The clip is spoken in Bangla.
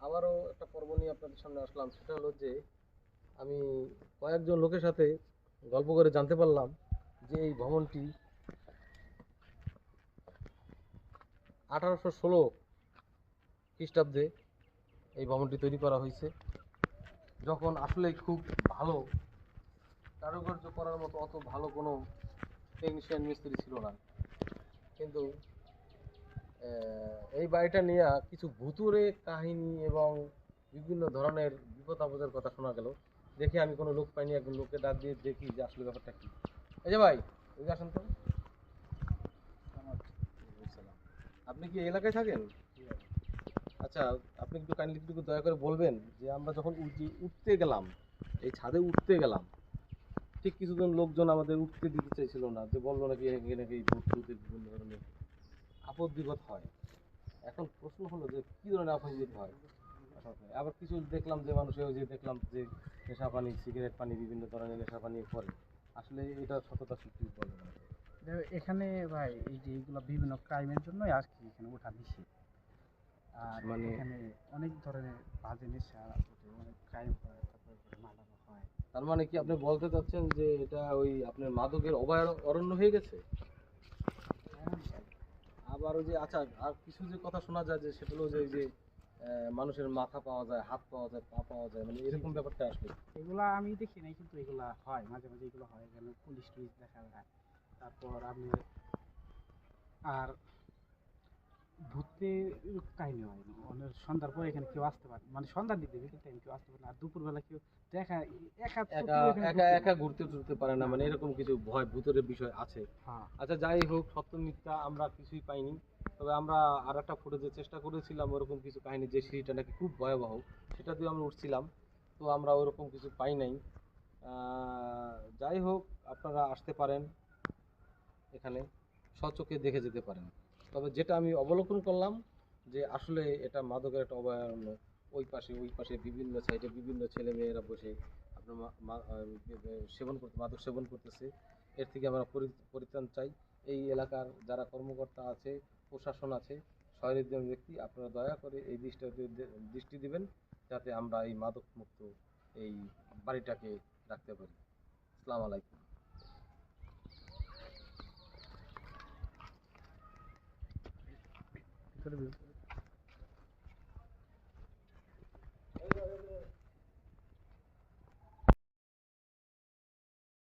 আবারও একটা পর্ব নিয়ে আপনাদের সামনে আসলাম। সেটা হলো যে আমি কয়েকজন লোকের সাথে গল্প করে জানতে পারলাম যে এই ভবনটি 1816 খ্রিস্টাব্দে এই ভবনটি তৈরি করা হয়েছে, যখন আসলে খুব ভালো কারুকার্য করার মতো অত ভালো কোনো টেকনিশিয়ান মিস্ত্রি ছিল না। কিন্তু এই বাড়িটা নিয়ে কিছু ভুতুড়ে কাহিনী এবং বিভিন্ন ধরনের বিপদ আপদের কথা শোনা গেল। দেখি আমি কোনো লোক পাইনি, একজন লোককে ডাক দিয়ে দেখি যে আসলে ব্যাপারটা কি। এই যে ভাই, ওইদিকে আসেন তো। আপনি কি এই এলাকায় থাকেন? আচ্ছা, আপনি একটু কাইন্ডলি একটু দয়া করে বলবেন যে আমরা যখন উঠতে গেলাম, এই ছাদে উঠতে গেলাম, ঠিক কিছুজন লোকজন আমাদের উঠতে দিতে চাইছিল না, যে বললো নাকি এখানে নাকি ভূত ভূতের বিভিন্ন ধরনের আপদ বিপদ হয়। এখন প্রশ্ন হলো যে কি ধরনের আপদ বিপদ হয়। আবার কিছু দেখলাম যে মানুষে ওই যে দেখলাম যে নেশা পানি, সিগারেট পানি, বিভিন্ন ধরনের নেশা পানি করে। আসলে এটা সততা সত্যি বলে না। এখানে ভাই এই যে এইগুলো বিভিন্ন ক্রাইমের জন্যই আর কি এখানে ওঠা নিষেধ। আর মানে এখানে অনেক ধরনের বাজে নেশা ওঠে, অনেক ক্রাইম হয়, তারপরে মার্ডারও হয়। তার মানে কি আপনি বলতে চাচ্ছেন যে এটা ওই আপনার মাদকের অরণ্য হয়ে গেছে? আবার ওই যে আচ্ছা, আর কিছু যে কথা শোনা যায় যে সেটা হলো যে ওই যে মানুষের মাথা পাওয়া যায়, হাত পাওয়া যায়, পা পাওয়া যায়, মানে জি এরকম জি, ব্যাপারটা আসলে। এগুলা আমি দেখি নাই, কিন্তু এগুলা হয় মাঝে মাঝে, এগুলো হয় এখানে পুলিশ টুলিশ দেখা যায়। তারপর আপনি আর ভূতের কাহিনী হয় অনেক সন্ধ্যার পরে এখানে কেউ আসতে পারে, মানে সন্ধ্যার দিকে বিকেল টাইম কেউ আসতে পারে না, আর দুপুরবেলা কেউ দেখা একা একা চোখেও এখানে একা ঢুকতে একা না। ঘুরতে টুরতে পারে না, না মানে না এরকম কিছু ভয় ভূতের বিষয় আছে। হ্যাঁ আচ্ছা, যাই হোক, সত্য মিথ্যা আমরা কিছুই পাইনি। তবে আমরা আর একটা ফুটেজের চেষ্টা করেছিলাম ওরকম কিছু কাহিনী, যে সিঁড়িটা নাকি খুব ভয়াবহ, সেটা দিয়ে আমরা উঠছিলাম। তো আমরা ওরকম কিছু পাই নাই। যাই হোক, আপনারা আসতে পারেন এখানে, স্বচক্ষে দেখে যেতে পারেন। তবে যেটা আমি অবলোকন করলাম যে আসলে এটা মাদকের একটা অভয়ারণ্য। ওই পাশে বিভিন্ন সাইডে বিভিন্ন ছেলে মেয়েরা বসে আপনার মাদক সেবন করতেছে। এর থেকে আমরা পরিত্রাণ চাই। এই এলাকার যারা কর্মকর্তা আছে, প্রশাসন আছে, সহৃদয় ব্যক্তি, আপনারা দয়া করে এই দৃষ্টি দিবেন, যাতে আমরা এই মাদক মুক্ত এই বাড়িটাকে রাখতে পারি। আসসালামু আলাইকুম।